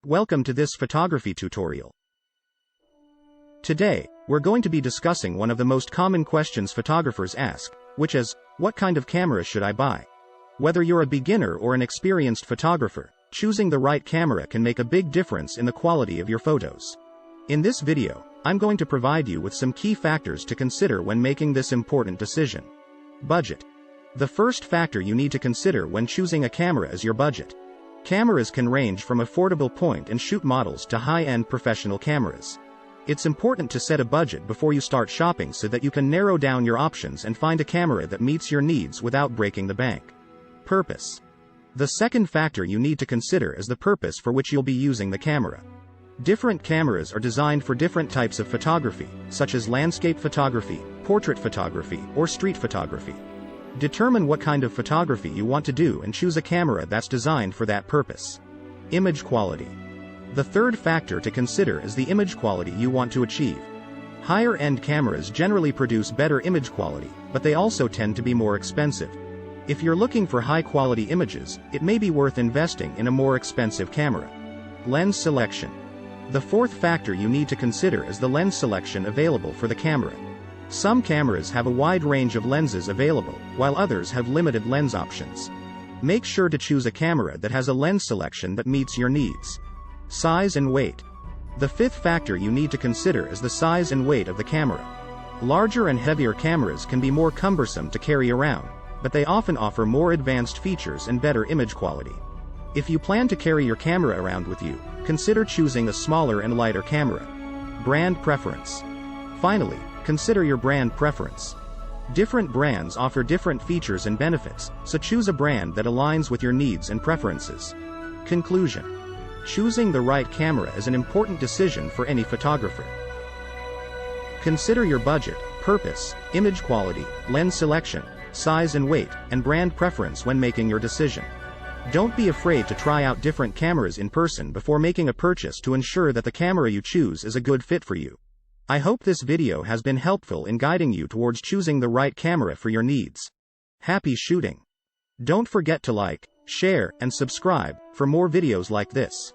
Welcome to this photography tutorial. Today, we're going to be discussing one of the most common questions photographers ask, which is, what kind of camera should I buy? Whether you're a beginner or an experienced photographer, choosing the right camera can make a big difference in the quality of your photos. In this video, I'm going to provide you with some key factors to consider when making this important decision. Budget. The first factor you need to consider when choosing a camera is your budget. Cameras can range from affordable point-and-shoot models to high-end professional cameras. It's important to set a budget before you start shopping so that you can narrow down your options and find a camera that meets your needs without breaking the bank. Purpose. The second factor you need to consider is the purpose for which you'll be using the camera. Different cameras are designed for different types of photography, such as landscape photography, portrait photography, or street photography. Determine what kind of photography you want to do and choose a camera that's designed for that purpose. Image quality. The third factor to consider is the image quality you want to achieve. Higher-end cameras generally produce better image quality, but they also tend to be more expensive. If you're looking for high-quality images, it may be worth investing in a more expensive camera. Lens selection. The fourth factor you need to consider is the lens selection available for the camera. Some cameras have a wide range of lenses available, while others have limited lens options. Make sure to choose a camera that has a lens selection that meets your needs. Size and weight. The fifth factor you need to consider is the size and weight of the camera. Larger and heavier cameras can be more cumbersome to carry around, but they often offer more advanced features and better image quality. If you plan to carry your camera around with you, consider choosing a smaller and lighter camera. Brand preference. Finally, consider your brand preference. Different brands offer different features and benefits, so choose a brand that aligns with your needs and preferences. Conclusion. Choosing the right camera is an important decision for any photographer. Consider your budget, purpose, image quality, lens selection, size and weight, and brand preference when making your decision. Don't be afraid to try out different cameras in person before making a purchase to ensure that the camera you choose is a good fit for you. I hope this video has been helpful in guiding you towards choosing the right camera for your needs. Happy shooting! Don't forget to like, share, and subscribe for more videos like this.